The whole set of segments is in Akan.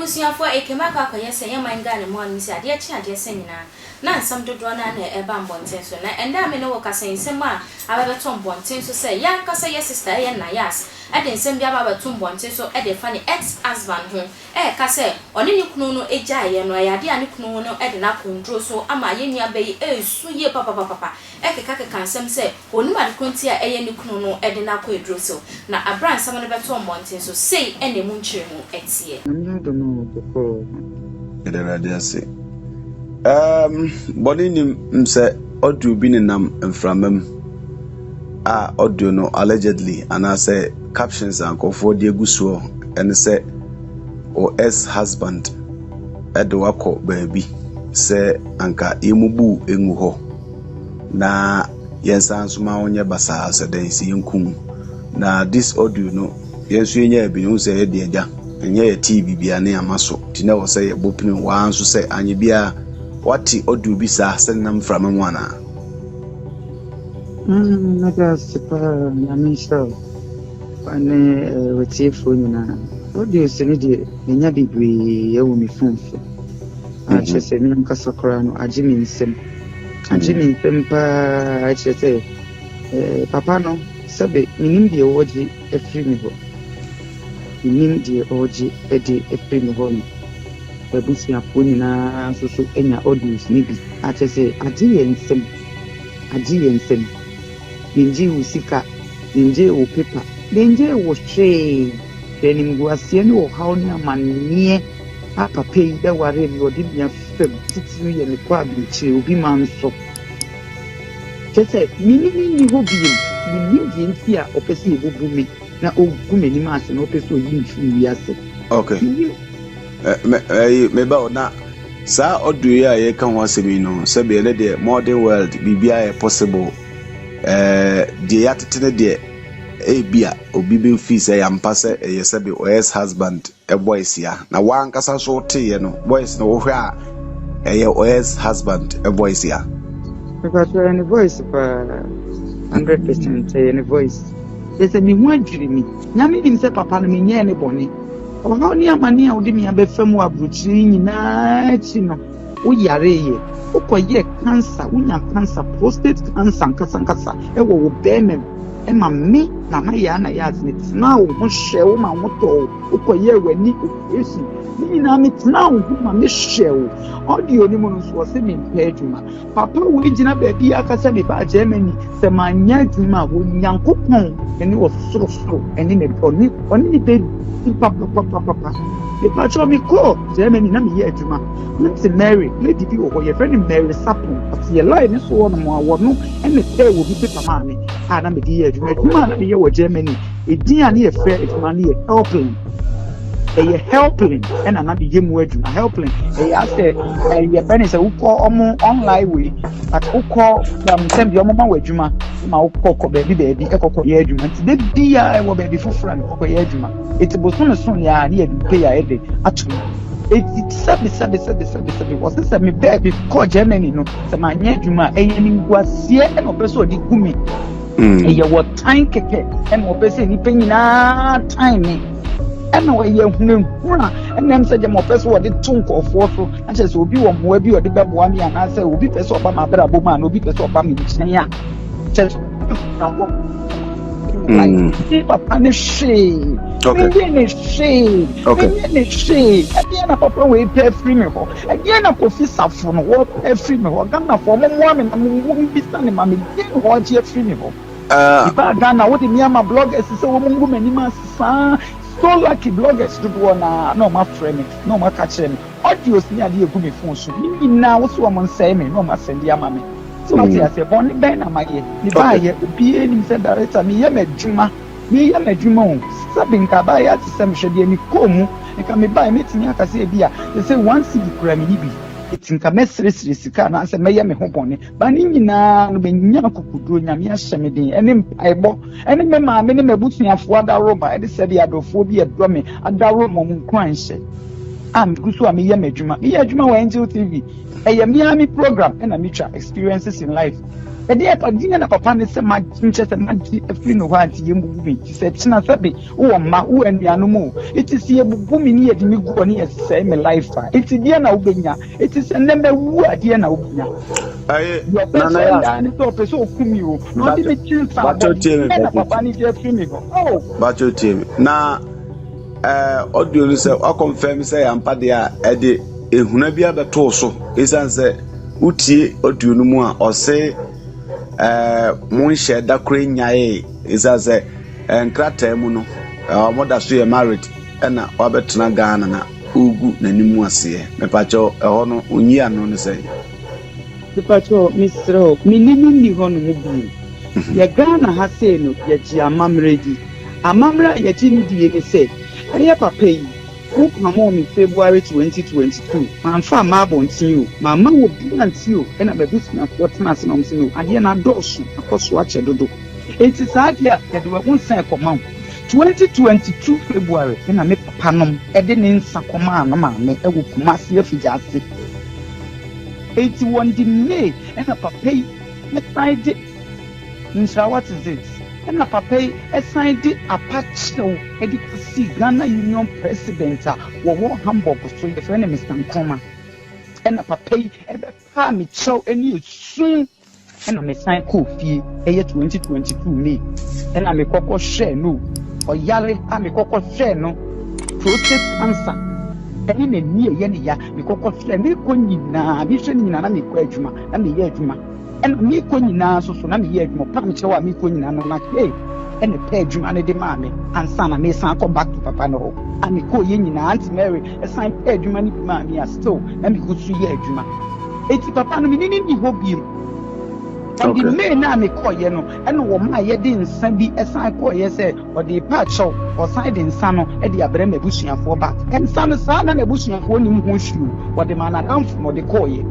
ebusia for ekemaka akoyese yemanga ne mo anisi ade chi ade senina na nsam dodo na na eba mbonten so na enda me no waka sensem a ababeto mbonten so say ya nkasa ye sister ye NAYAS ade nsem bia ababeto mbonten so ede fa ne ex husband ho ka say oni ni kunu no eja ye no ya ade ani kunu no ede na control so ama ye nua be esu ye papa keka nsem say oni ma konti a eye ni kunu no ede na ko edro so na abran nsam no beto mbonten so say ene mu nchire mu etie body nim say audio bi nam mframam audio no allegedly and I say captions and for the gusuo and say o ex husband edwako baby say anka emubu engu ho na yensan suma onye basa say den si nkum na this audio no yensu enya bi no say de eja enye TV bia na amaso tina wo say bopini wan so say anye bia wati audio bi sa senam framam wana nagas pa yamisha ane wati phone na audio sini de nya bibri ya wo mi phone so a chese mi nka sokra no ajimi nsem pa a chese papa no sabe minim de woji efri mi ho minim de woji edi efri mi ho no ebusi afoni na so enya audios ni bi a chese ajiye nsem Ninji usika, ninje wo paper, ninje wo shame. Then mguasie ni wo haoni amanie papa pay da ware mi odi bia fem titinu ye me kwa bichi obi manso. Kese ni hobi ni nti a opese ebubu mi na ogume ni ma ase na opese oyi nfi wiase. Okay. Me ba na sa audio ya ye kan ho asemi no se be le de modern world bibia e possible de yatetene de bia obi be fi say yampa say ye se be ex husband boys ya na wan kasa so te no boys no wo hwa ex husband boys ya because any voice for 100% any voice there's a me hu adwiri mi na me nim say papa no me nya ne bone o ha oni amane a odi me abefam abruchiri nyina chi no wo yare ye ukoye cancer unya cancer prostate cancer kasa ewo wo bemem e ma me na ma ya NAYAS ni tina wo ho hye wo ma moto ukoye wani operation ni na me tina wo ma me hye wo audio ni mo no so se me peduma papa wo gina ba bi akasa me ba Germany se ma nya duma wo nyankopon eni wo soro eni me oni ni be papa the patron me call Germany na me ye aduma let's Mary lady bi wo your friend Mary Sapon but your line so one mo no and the pay will be paper man na me di ye aduma na me ye wo Germany edin ani e fair aduma ni e helping and na be ye mu aduma helping e ase ye friend say wo omo online way at wo call them send your mama aduma ma wo ko baby e kokko ye aduma ti de bia e wo baby fofura no kokko ye aduma it bosono son ya ni e pay ya e de atu it sabi was this me baby call Germany no se ma nya aduma e ni nguasie e no person di gumi e ye what time keke e no person ni penyina time and no ye hunhuna and them say them person what the tunko for so and say obi wo mo abi odi bebo ami ana say obi person oba ma bra bo ma no obi person oba mi ya just like papa ne she okay ne she again na papa we pay free me ho again na kofi safo no wo pay free me ho gana for mo ami na mo bi stand ma me dey ho je free me ho iba gana wo de mi ama bloggers say wo mo mani ma sa so lucky bloggers do na no ma friend no ma catch me audios ni ade egu me phone so ni na wo so mo nsay me no ma send ya ma me so ma ti ase bon ben na ma ye ni ba ye obi eni se director me ye madwuma o sabi nka ba ya ti se me hwede ni komu nka me ba me tini aka se bia they say one city kura me ni bi etinka mesre sika na se me ye me ho bone ba ni nyina no be nya kokuduro nyame ahye me din ene mpaebo ene me ma me ne mabutuafo adaro ba e de se bia dofo bi edo me adaro mo nkwan hye am gusu am ye medwuma wa Angel TV e me program and me try experiences in life e dey padin na papa ne se ma nche se ma di afri no ha anti yembu bi ti se tina sabe wo ma wo anuanu mu it is ye bubu mi ne ye di mi go ne ye se me life it is dia na ubenya it is na me wu adie na ubenya aye na ya ni to person okumi o no di me chin fa na papa ni dey free me go oh ba cho tiem na audio ni se o confirm say ampa de a e de ehuna bia beto so esan se utie audio no mu a o se mon share da kure nyae esan se nkrata mu no moda so ye married na wabetena Ghana na ugu nanimu ase me pacho ho no onyi ano ne se pacho mistro minini ni ho no bi ya Ghana ha se no ya ji amamra ya ji ni die ne se aye papa yi ko mama mi February 2022 man fa ma bontin o mama wo bianti o na be busina ko tena se no mse no ade na dosu akoso ache dodo enti sadia ya de wo nsan koma 2022 February na me papa nom e de ne nsa koma no ma me e wo kumase afijase enti won di May na papa yi me side nsa what is it na papa yi signed apache e di si Ghana Union President wo Hamburg so the friend Mr. Nkoma na papa yi e be pa mi chow eni esun na me sign ko fie e ye 2022 May na me kokko share no oyare a me kokko share no prostate cancer eni na ni ye ne ya me kokko share me ko nyina bi hwe nyina na me ko adwuma na me ye adwuma and me ko nyina so na me ye adwuma pa me chewa me ko nyina no na and the pay adwuma ne de ma me ansa na me san ko back to papa no ho ami ko ye nyina Auntie Mary e san pay adwuma ne bi ma me still na me ko su ye adwuma eti papa no me ni ho bi and the me na me ko ye no and wo ma ye de nsa bi e san ko ye se o de pa chow o san de nsa no e de abrɛ mabusuafo back and san sa na mabusuafo ni mu ho hwiu wo de ma na amfo mo de ko ye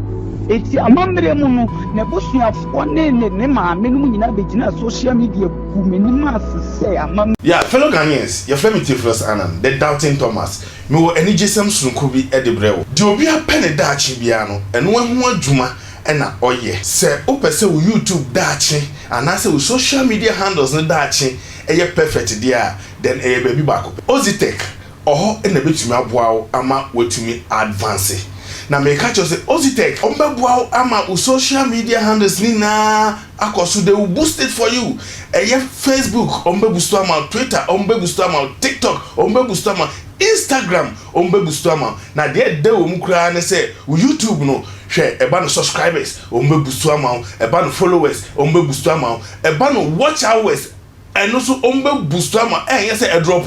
eti amamre mu no na busuafo ne maame no nyina begina social media ku menim asese amam. Yeah, fellow Ghanaians, your friend Theophilus Annan, the doubting Thomas. Me wo any jesem sunko bi e de brewo. Di obi apene daachi bia no, eno ho adwuma na oye. Se opese wo YouTube daachi, anase wo social media handles no daachi, eye perfect dia, then eye baby bako. Ozitech, oho na betumi aboa ama wetumi advance. Na me catch you say Ozitech ombebua ama u social media handles ni na akoso they will boost it for you. Facebook ombebustu ama Twitter ombebustu ama TikTok ombebustu ama Instagram ombebustu ama na de wo mukura ne say YouTube no hwe eba no subscribers ombebustu ama eba no followers ombebustu ama eba no watch hours and also boost ama yes a drop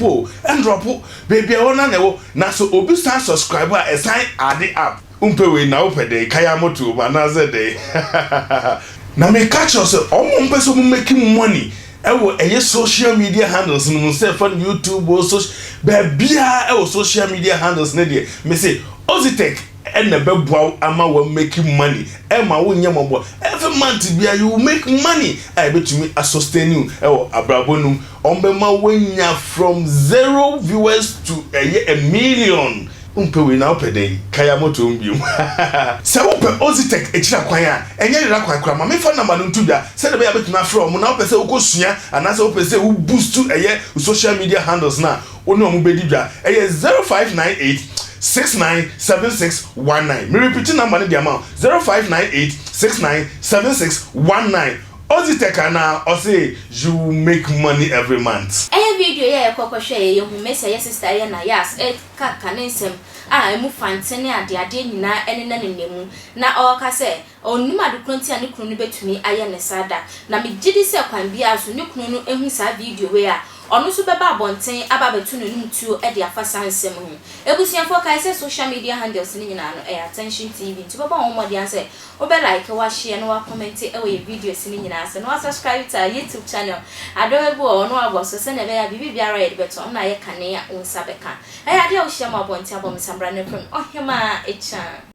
baby ona newo na so obi san subscriber e sign add up we na opede kaya moto ba na ze dey na me catch us mpe so making money ewo social media handles no say for YouTube or social bebia social media handles na dey me say Ozitech and the bebwa ama will making money ema wo nyambo every month bia you make money I bet me a sustain you abrabonum ombema wenya from 0 viewers to a million we na opede kaya moto mbium se wo pe Ozitech echira kwan a enye rira kwan kra ma me fa number no ntubia se de be abetuna from na opese wo kosua anase opese wo boost to social media handles na oni omu bedi bia 0598 697619. Me repeat number the amount 0598 697619. Ozitech na or say you make money every month. Video ya kwakwa share ye hu mesa ye sister ye NAYAS ka kanensem emu fantene ade nyina ene na nemu na o ka se onuma do kronti ane kronu betumi aye ne sada na me gidi se kwan bia so ne kronu ehu sa video we a ono so beba abonten aba betu no num tuo e de afasa nsem hu ebusiafo kai se social media handles ni nyina no attention tv nti baba won modi anse obe like wa share no wa comment e we videos ni nyina ase no wa subscribe to our YouTube channel adoebu ono aboso se na be ya bibi biara ye beto na ye kane ya unsa beka ade o hia ma abonten abom sambra ne from ohema echa